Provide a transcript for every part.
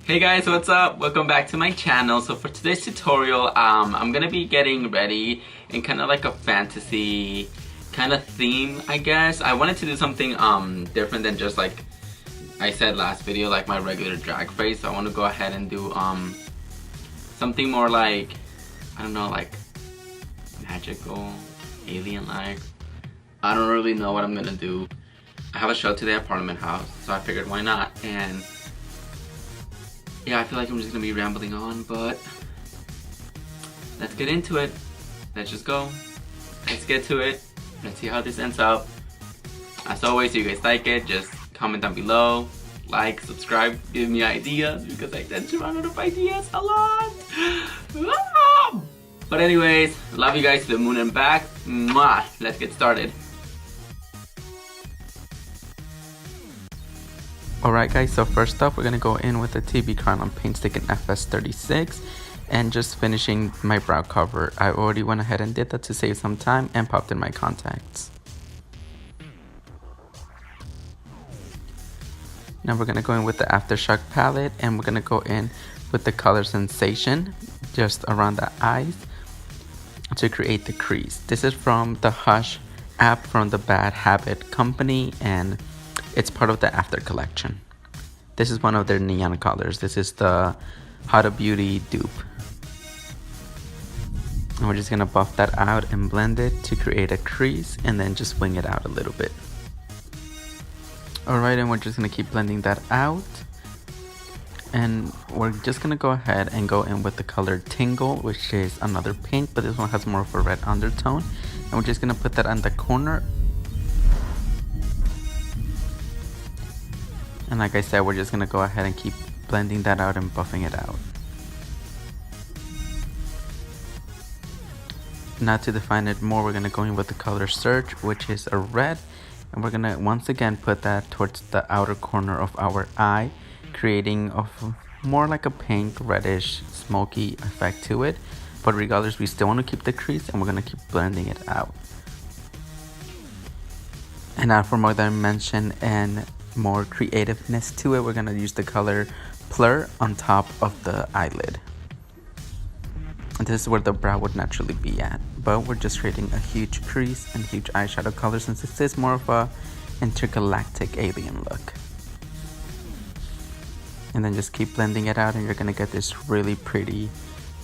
Hey guys, what's up? Welcome back to my channel. So for today's tutorial, I'm gonna be getting ready in kind of like a fantasy kind of theme, I guess. I wanted to do something different than just like I said last video, like my regular drag race. So I want to go ahead and do something more like, I don't know, like magical, alien-like. I don't really know what I'm gonna do. I have a show today at Parliament House, so I figured why not. And yeah, I feel like I'm just gonna be rambling on, but let's get into it. Let's just go. Let's get to it. Let's see how this ends up. As always, if you guys like it, just comment down below, like, subscribe, give me ideas, because I tend to run out of ideas a lot. But anyways, love you guys to the moon and back. Mwah. Let's get started. Alright guys, so first up we're going to go in with the TV Crown on Paint Stick in FS36 and just finishing my brow cover. I already went ahead and did that to save some time and popped in my contacts. Now we're going to go in with the Aftershock palette and we're going to go in with the color Sensation just around the eyes to create the crease. This is from the Hush app from the Bad Habit company and it's part of the After collection. This is one of their neon colors. This is the Huda Beauty dupe. And we're just gonna buff that out and blend it to create a crease and then just wing it out a little bit. Alright, and we're just gonna keep blending that out. And we're just gonna go ahead and go in with the color Tingle, which is another pink, but this one has more of a red undertone. And we're just gonna put that on the corner. And like I said, we're just gonna go ahead and keep blending that out and buffing it out. Now to define it more, we're gonna go in with the color Surge, which is a red. And we're gonna once again put that towards the outer corner of our eye, creating of more like a pink, reddish, smoky effect to it. But regardless, we still wanna keep the crease and we're gonna keep blending it out. And now for more dimension and more creativeness to it, we're gonna use the color Plur on top of the eyelid. And this is where the brow would naturally be at, but we're just creating a huge crease and huge eyeshadow color since this is more of a intergalactic alien look. And then just keep blending it out and you're gonna get this really pretty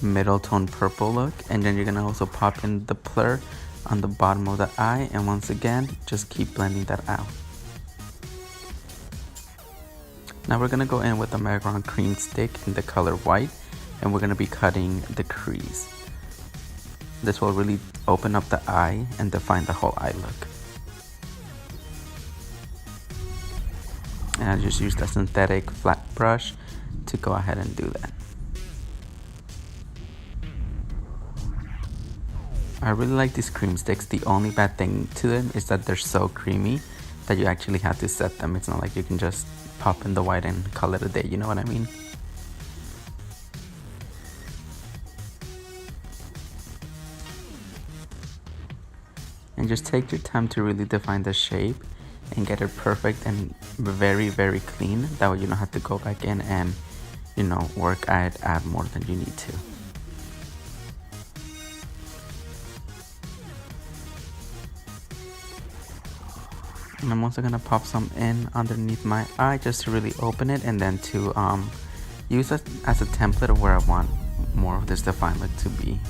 middle tone purple look. And then you're gonna also pop in the Plur on the bottom of the eye, and once again just keep blending that out. Now we're gonna go in with the Macaron cream stick in the color white and we're gonna be cutting the crease. This will really open up the eye and define the whole eye look. And I just used a synthetic flat brush to go ahead and do that. I really like these cream sticks. The only bad thing to them is that they're so creamy that you actually have to set them. It's not like you can just pop in the white and call it a day, you know what I mean? And just take your time to really define the shape and get it perfect and very, very clean. That way you don't have to go back in and, you know, work at it, add more than you need to. And I'm also gonna pop some in underneath my eye just to really open it and then to use it as a template of where I want more of this defined look to be.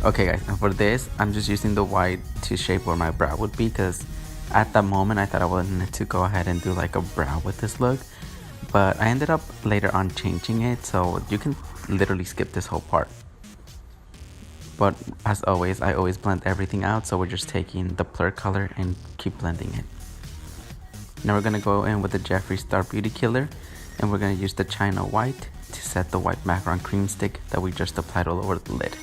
Okay guys, and for this, I'm just using the white to shape where my brow would be because at the moment I thought I wanted to go ahead and do like a brow with this look. But I ended up later on changing it, so you can literally skip this whole part. But as always, I always blend everything out, so we're just taking the Plur color and keep blending it. Now we're gonna go in with the Jeffree Star Beauty Killer, and we're gonna use the China White to set the white Macaron cream stick that we just applied all over the lid.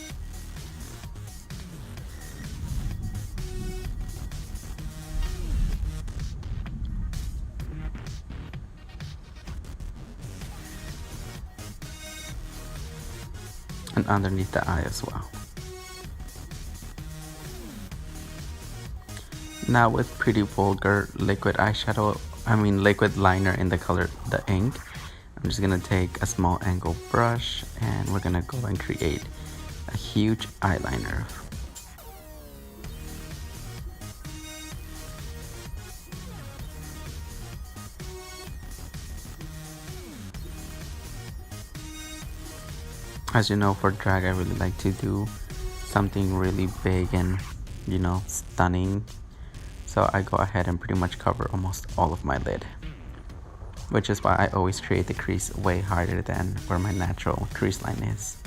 And underneath the eye as well. Now with Pretty Vulgar liquid eyeshadow, liquid liner in the color The Ink, I'm just gonna take a small angle brush and we're gonna go and create a huge eyeliner. As you know, for drag I really like to do something really big and, you know, stunning. So I go ahead and pretty much cover almost all of my lid, which is why I always create the crease way harder than where my natural crease line is.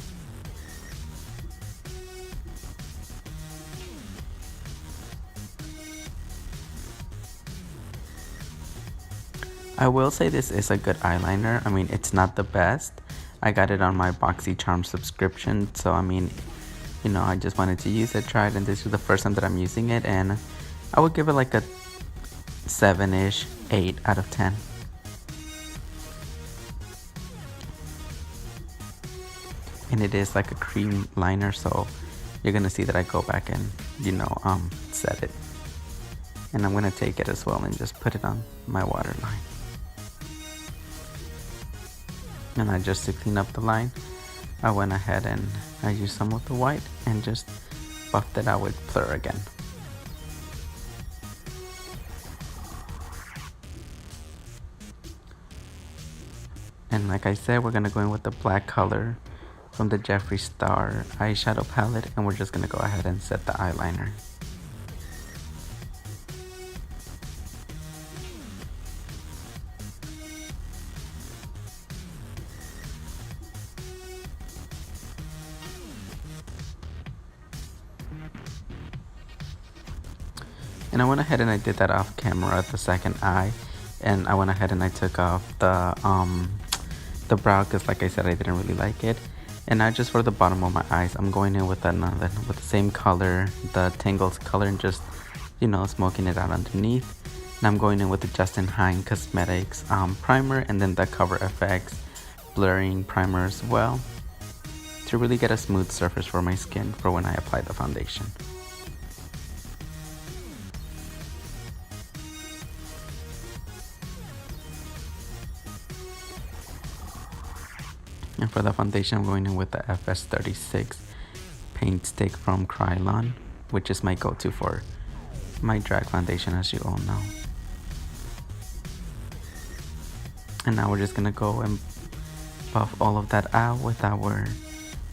I will say this is a good eyeliner. I mean, it's not the best. I got it on my BoxyCharm subscription, so I mean, you know, I just wanted to use it, try it, and this is the first time that I'm using it, and I would give it like a 7-ish, 8 out of 10. And it is like a cream liner, so you're gonna see that I go back and, you know, set it. And I'm gonna take it as well and just put it on my waterline. And I just to clean up the line, I went ahead and I used some of the white and just buffed it out with Blur again. And like I said, we're gonna go in with the black color from the Jeffree Star eyeshadow palette, and we're just gonna go ahead and set the eyeliner. And I went ahead and I did that off camera, the second eye, and I went ahead and I took off the brow because, like I said, I didn't really like it. And now just for the bottom of my eyes, I'm going in with with the same color, the Tingles color, and just, you know, smoking it out underneath. And I'm going in with the Justin Hine Cosmetics primer, and then the Cover FX blurring primer as well, to really get a smooth surface for my skin for when I apply the foundation. And for the foundation, I'm going in with the FS36 paint stick from Krylon, which is my go-to for my drag foundation, as you all know. And now we're just gonna go and buff all of that out with our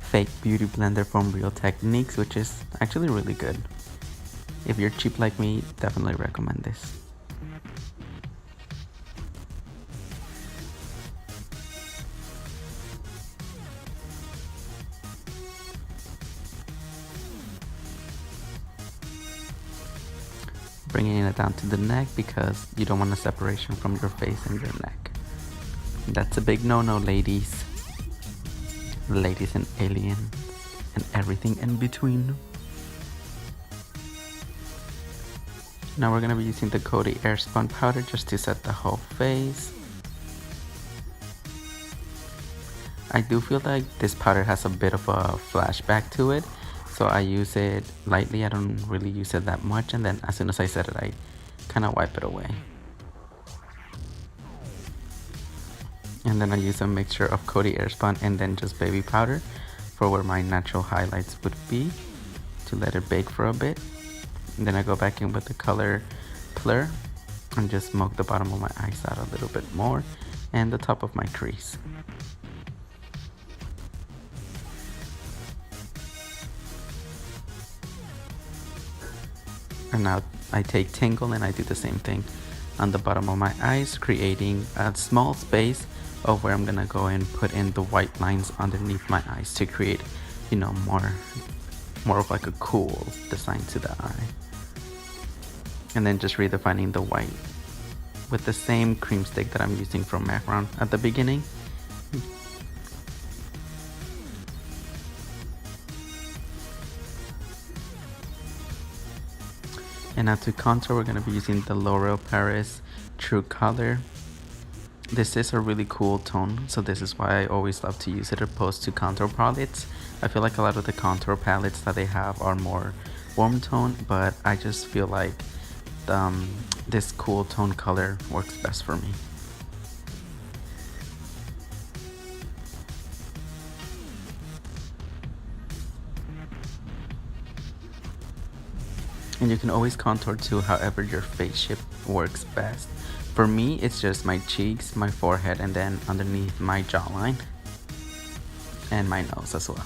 fake beauty blender from Real Techniques, which is actually really good. If you're cheap like me, definitely recommend this. Bringing it down to the neck because you don't want a separation from your face and your neck. That's a big no-no, ladies. Ladies and aliens and everything in between. Now we're gonna be using the Coty Airspun powder just to set the whole face. I do feel like this powder has a bit of a flashback to it, so I use it lightly. I don't really use it that much, and then as soon as I set it, I kind of wipe it away. And then I use a mixture of Coty Airspun and then just baby powder for where my natural highlights would be, to let it bake for a bit. And then I go back in with the color Blur and just smoke the bottom of my eyes out a little bit more and the top of my crease. And now I take Tingle and I do the same thing on the bottom of my eyes, creating a small space of where I'm gonna go and put in the white lines underneath my eyes to create, you know, more of like a cool design to the eye. And then just redefining the white with the same cream stick that I'm using from Macron at the beginning. And now to contour, we're going to be using the L'Oreal Paris True Color. This is a really cool tone, so this is why I always love to use it opposed to contour palettes. I feel like a lot of the contour palettes that they have are more warm tone, but I just feel like this cool tone color works best for me. And you can always contour to however your face shape works best. For me, it's just my cheeks, my forehead, and then underneath my jawline. And my nose as well.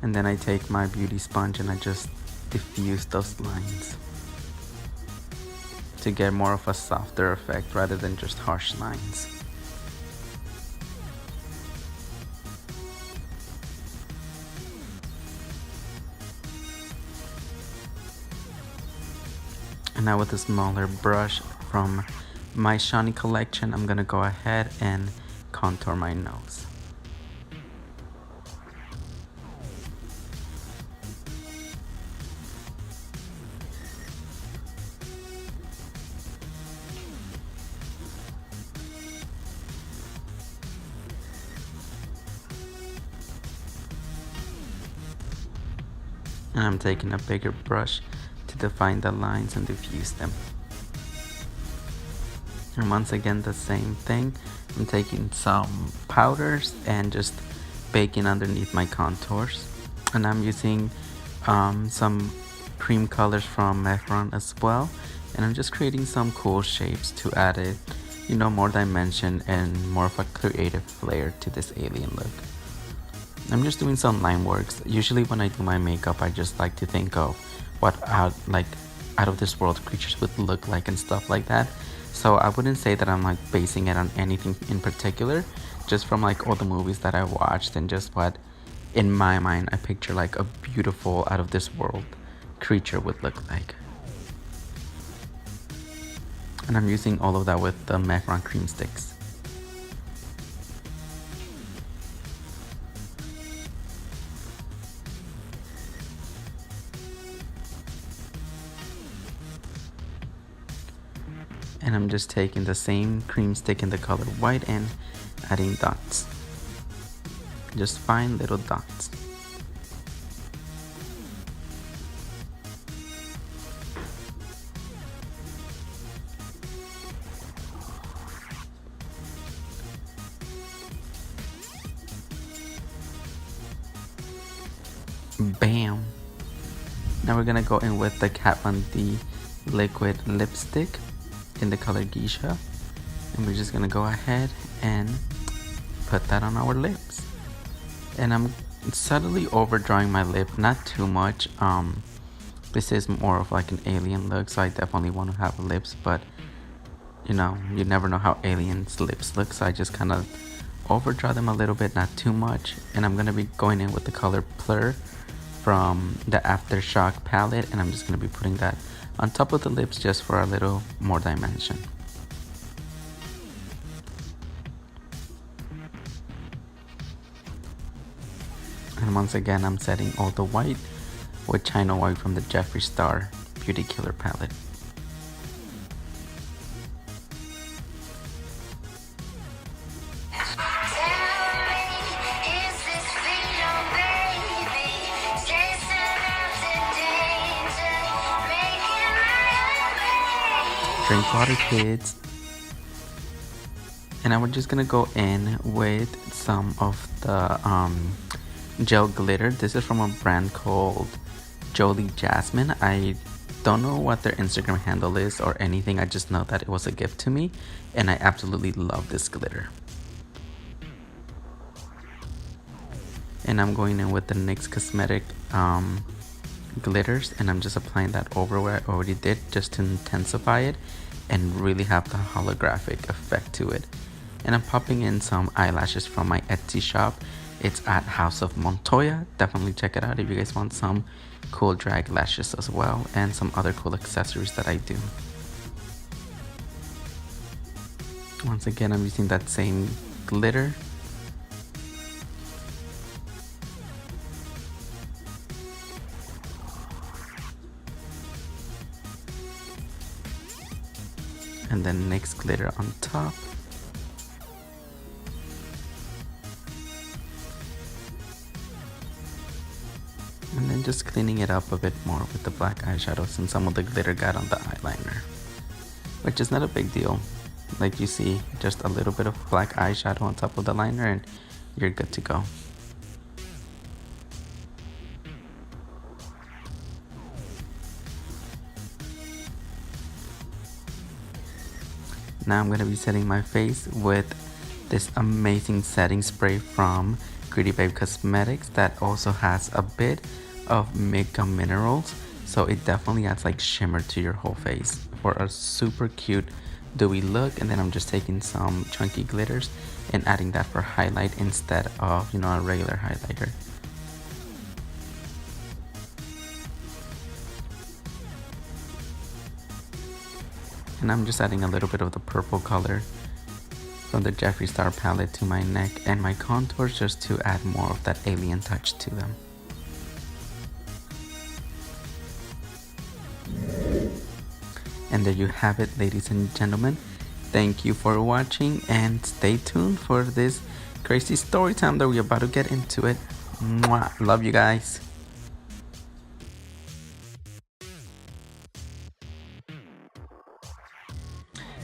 And then I take my beauty sponge and I just diffuse those lines to get more of a softer effect rather than just harsh lines. And now with a smaller brush from my Shiny collection, I'm gonna go ahead and contour my nose. And I'm taking a bigger brush to define the lines and diffuse them. And once again, the same thing. I'm taking some powders and just baking underneath my contours. And I'm using some cream colors from Mehron as well. And I'm just creating some cool shapes to add it, more dimension and more of a creative flair to this alien look. I'm just doing some line works. Usually when I do my makeup, I just like to think of what out of this world creatures would look like and stuff like that. So I wouldn't say that I'm basing it on anything in particular, just from all the movies that I watched and just what in my mind I picture a beautiful out of this world creature would look like. And I'm using all of that with the Mehron cream sticks. And I'm just taking the same cream stick in the color white and adding dots. Just fine little dots. Bam! Now we're gonna go in with the Kat Von D liquid lipstick in the color Geisha, and we're just gonna go ahead and put that on our lips. And I'm subtly overdrawing my lip, not too much. This is more of an alien look, so I definitely want to have lips, but you never know how aliens' lips look, so I just kind of overdraw them a little bit, not too much. And I'm gonna be going in with the color Plur from the Aftershock palette, and I'm just gonna be putting that on top of the lips just for a little more dimension. And once again, I'm setting all the white with China White from the Jeffree Star Beauty Killer palette. Drink water, kids. And I'm just gonna go in with some of the gel glitter. This is from a brand called Jolie Jasmine. I don't know what their Instagram handle is or anything. I just know that it was a gift to me, and I absolutely love this glitter. And I'm going in with the NYX Cosmetic glitters, and I'm just applying that over where I already did just to intensify it and really have the holographic effect to it. And I'm popping in some eyelashes from my Etsy shop. It's at House of Montoya. Definitely check it out if you guys want some cool drag lashes as well, and some other cool accessories that I do. Once again, I'm using that same glitter. And then NYX glitter on top. And then just cleaning it up a bit more with the black eyeshadow since some of the glitter got on the eyeliner. Which is not a big deal. Like you see, just a little bit of black eyeshadow on top of the liner and you're good to go. Now I'm gonna be setting my face with this amazing setting spray from Gritty Babe Cosmetics that also has a bit of makeup minerals, so it definitely adds like shimmer to your whole face for a super cute dewy look. And then I'm just taking some chunky glitters and adding that for highlight instead of, you know, a regular highlighter. And I'm just adding a little bit of the purple color from the Jeffree Star palette to my neck and my contours, just to add more of that alien touch to them. And there you have it, ladies and gentlemen. Thank you for watching, and stay tuned for this crazy story time that we're about to get into it. Mwah. Love you guys.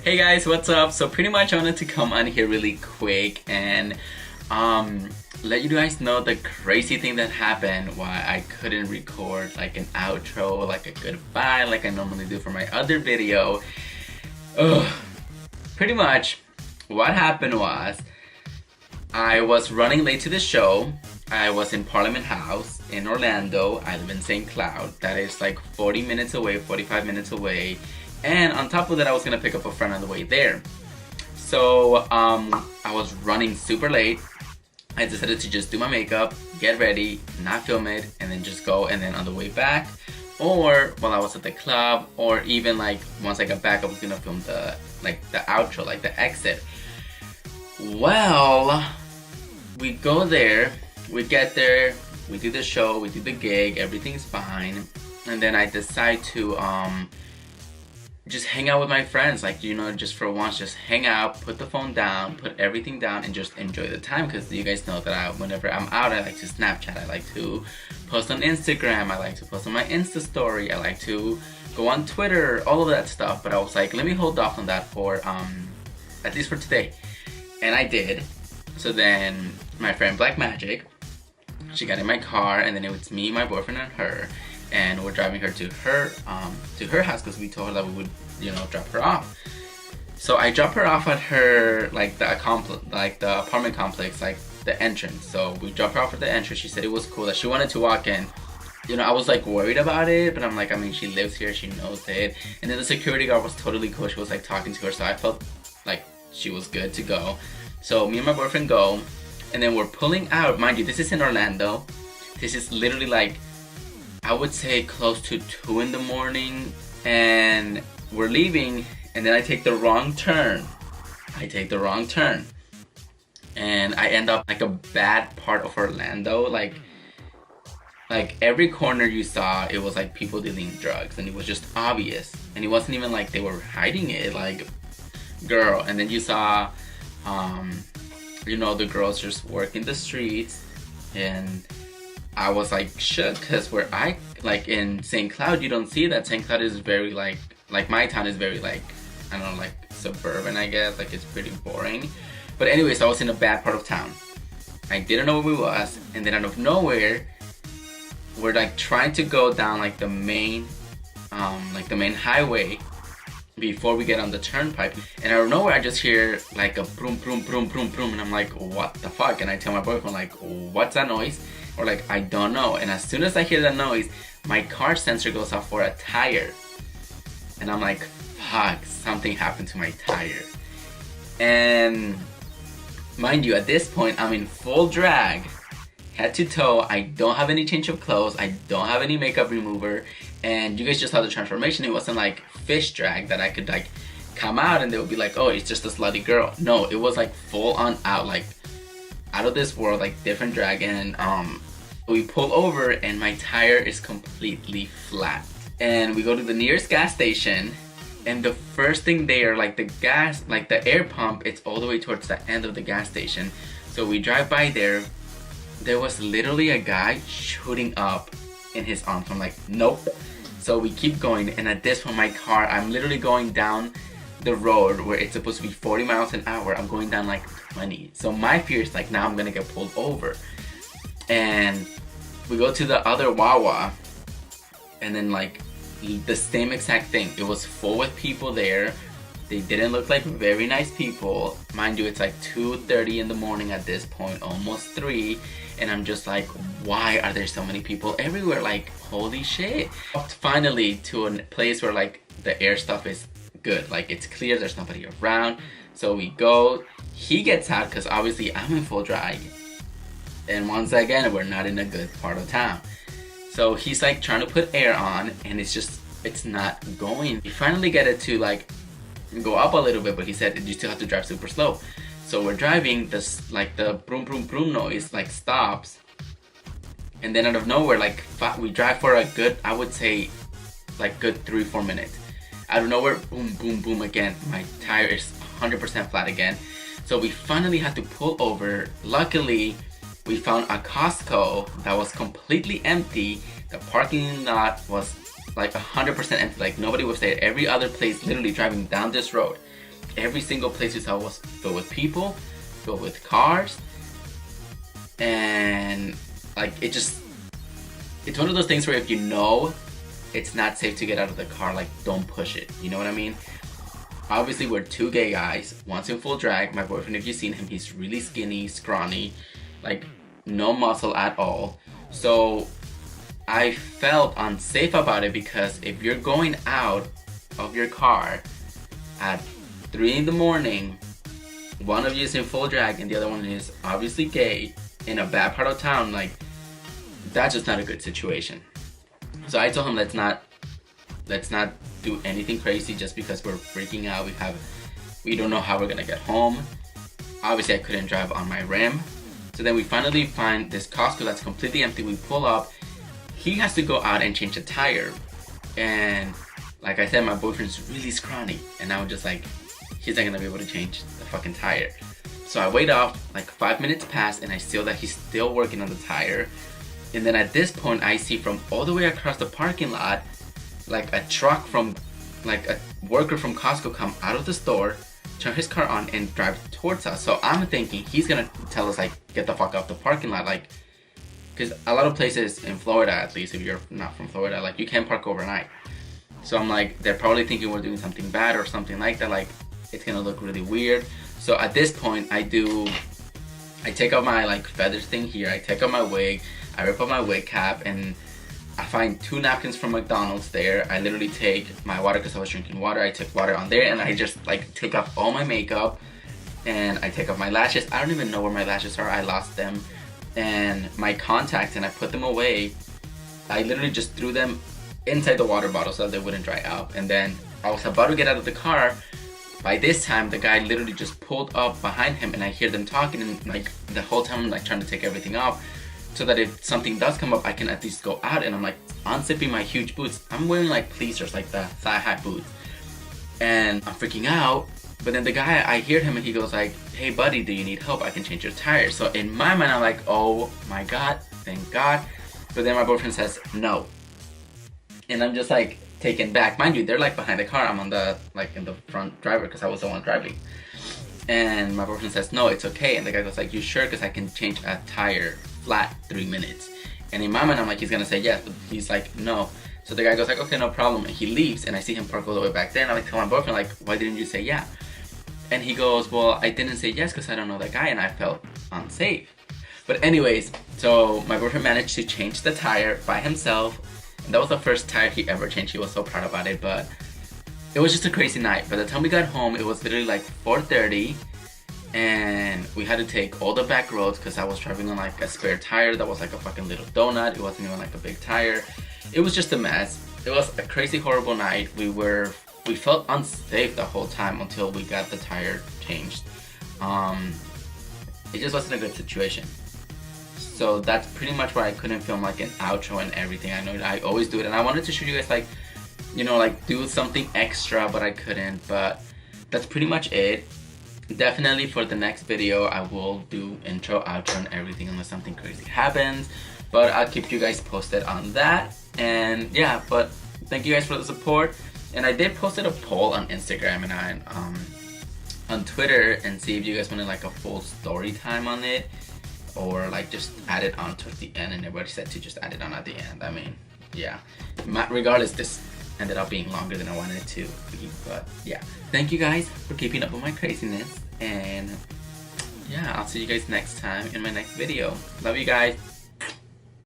Hey guys, what's up? So pretty much I wanted to come on here really quick and let you guys know the crazy thing that happened, why I couldn't record like an outro, like a goodbye like I normally do for my other video. Pretty much what happened was I was running late to the show. I was in Parliament House in Orlando. I live in St. Cloud. That is like 40 minutes away, 45 minutes away. And on top of that, I was gonna pick up a friend on the way there. So I was running super late. I decided to just do my makeup, get ready, not film it, and then just go. And then on the way back, or while I was at the club, or even like once I got back, I was gonna film the outro, like the exit. Well, we go there, we get there, we do the show, we do the gig, everything's fine, and then I decide to just hang out with my friends, like, you know, just for once, just hang out, put the phone down, put everything down, and just enjoy the time. Because you guys know that whenever I'm out, I like to Snapchat, I like to post on Instagram, I like to post on my Insta story, I like to go on Twitter, all of that stuff. But I was like, let me hold off on that for at least for today, and I did. So then my friend Black Magic, she got in my car, and then it was me, my boyfriend, and her. And we're driving her to her house because we told her that we would, you know, drop her off. So I dropped her off at her the apartment complex, like the entrance. So we dropped her off at the entrance. She said it was cool, that she wanted to walk in. You know, I was like worried about it, but I'm like, I mean, she lives here, she knows it. And then the security guard was totally cool. She was like talking to her, so I felt like she was good to go. So me and my boyfriend go, and then we're pulling out. Mind you, this is in Orlando. This is literally like, I would say close to 2 in the morning, and we're leaving, and then I take the wrong turn. And I end up like a bad part of Orlando, like every corner you saw, it was like people dealing drugs, and it was just obvious. And it wasn't even like they were hiding it, like, girl. And then you saw, you know, the girls just working the streets, and I was like shook, because where I, like in St. Cloud, you don't see that. St. Cloud is very like my town is very like, I don't know, like suburban, I guess, like it's pretty boring. But anyways, I was in a bad part of town. I didn't know where we was, and then out of nowhere, we're like trying to go down like the main highway before we get on the turnpike. And out of nowhere, I just hear like a broom, broom, broom, broom, broom, and I'm like, what the fuck? And I tell my boyfriend, like, what's that noise? Or like, I don't know. And as soon as I hear that noise, my car sensor goes off for a tire. And I'm like, fuck, something happened to my tire. And mind you, at this point, I'm in full drag, head to toe. I don't have any change of clothes. I don't have any makeup remover. And you guys just saw the transformation. It wasn't like fish drag that I could like come out and they would be like, oh, it's just a slutty girl. No, it was like full on out, like out of this world, like different drag. And we pull over and my tire is completely flat. And we go to the nearest gas station, and the first thing there, like the gas, like the air pump, it's all the way towards the end of the gas station. So we drive by there. There was literally a guy shooting up in his arms. I'm like, nope. So we keep going, and at this point, my car, I'm literally going down the road where it's supposed to be 40 miles an hour. I'm going down like 20. So my fear is like, now I'm gonna get pulled over. And we go to the other Wawa, and then like the same exact thing. It was full with people there. They didn't look like very nice people. Mind you, it's like 2:30 in the morning at this point, almost 3. And I'm just like, why are there so many people everywhere? Like, holy shit. Finally to a place where like the air stuff is good. Like it's clear, there's nobody around. So we go, he gets out because obviously I'm in full drag. And once again, we're not in a good part of town. So he's like trying to put air on and it's not going. We finally get it to like go up a little bit, but he said you still have to drive super slow. So we're driving, this like the broom broom broom noise like stops, and then out of nowhere, like we drive for a good, I would say like good 3-4 minutes. Out of nowhere, boom boom boom again, my tire is 100% flat again. So we finally had to pull over. Luckily we found a Costco that was completely empty. The parking lot was like 100% empty, like nobody was there. Every other place, literally driving down this road, every single place we saw was filled with people, filled with cars, and like it's one of those things where if you know it's not safe to get out of the car, like don't push it, you know what I mean? Obviously we're 2 gay guys, one's in full drag. My boyfriend, if you've seen him, he's really skinny, scrawny, like no muscle at all. So I felt unsafe about it, because if you're going out of your car at 3 in the morning, one of you is in full drag and the other one is obviously gay in a bad part of town, like that's just not a good situation. So I told him let's not do anything crazy just because we're freaking out. We don't know how we're gonna get home. Obviously I couldn't drive on my rim. So then we finally find this Costco that's completely empty. We pull up. He has to go out and change a tire, and like I said, my boyfriend's really scrawny, and I'm just like, he's not gonna be able to change the fucking tire. So I wait off, like 5 minutes pass, and I see that he's still working on the tire. And then at this point I see from all the way across the parking lot, like a truck from, like a worker from Costco come out of the store, turn his car on and drive towards us. So I'm thinking he's gonna tell us like, get the fuck out the parking lot, like, because a lot of places in Florida, at least if you're not from Florida, like you can't park overnight. So I'm like, they're probably thinking we're doing something bad or something like that, like it's gonna look really weird. So at this point I take out my like feathers thing here, I take out my wig, I rip up my wig cap, and I find 2 napkins from McDonald's there. I literally take my water, because I was drinking water, I took water on there, and I just like take off all my makeup, and I take off my lashes. I don't even know where my lashes are, I lost them. And my contacts, and I put them away. I literally just threw them inside the water bottle so that they wouldn't dry out. And then I was about to get out of the car. By this time the guy literally just pulled up behind him, and I hear them talking, and like the whole time I'm like trying to take everything off so that if something does come up I can at least go out. And I'm like unzipping my huge boots. I'm wearing like pleasers, like the thigh-high boots, and I'm freaking out. But then the guy, I hear him and he goes like, hey buddy, do you need help? I can change your tires. So in my mind I'm like, oh my god, thank god. But then my boyfriend says no, and I'm just like taken back. Mind you, they're like behind the car, I'm on the like in the front driver because I was the one driving. And my boyfriend says no, it's okay. And the guy goes like, you sure? Because I can change a tire flat 3 minutes. And in my mind I'm like, he's gonna say yes, but he's like no. So the guy goes like, okay, no problem, and he leaves, and I see him park all the way back there, and I like tell my boyfriend like, why didn't you say yeah? And he goes, well, I didn't say yes because I don't know that guy and I felt unsafe. But anyways, so my boyfriend managed to change the tire by himself, and that was the first tire he ever changed. He was so proud about it. But it was just a crazy night. By the time we got home, it was literally like 4:30, and we had to take all the back roads because I was driving on like a spare tire that was like a fucking little donut. It wasn't even like a big tire. It was just a mess. It was a crazy, horrible night. We felt unsafe the whole time until we got the tire changed. It just wasn't a good situation. So that's pretty much why I couldn't film like an outro and everything. I know I always do it, and I wanted to show you guys like, you know, like do something extra, but I couldn't. But that's pretty much it. Definitely for the next video I will do intro, outro, and everything unless something crazy happens. But I'll keep you guys posted on that. And yeah, but thank you guys for the support. And I did posted a poll on Instagram and on Twitter, and see if you guys wanted like a full story time on it, or like just add it on towards the end, and everybody said to just add it on at the end. I mean, yeah, regardless, this ended up being longer than I wanted it to be. But yeah, thank you guys for keeping up with my craziness, and yeah, I'll see you guys next time in my next video. Love you guys.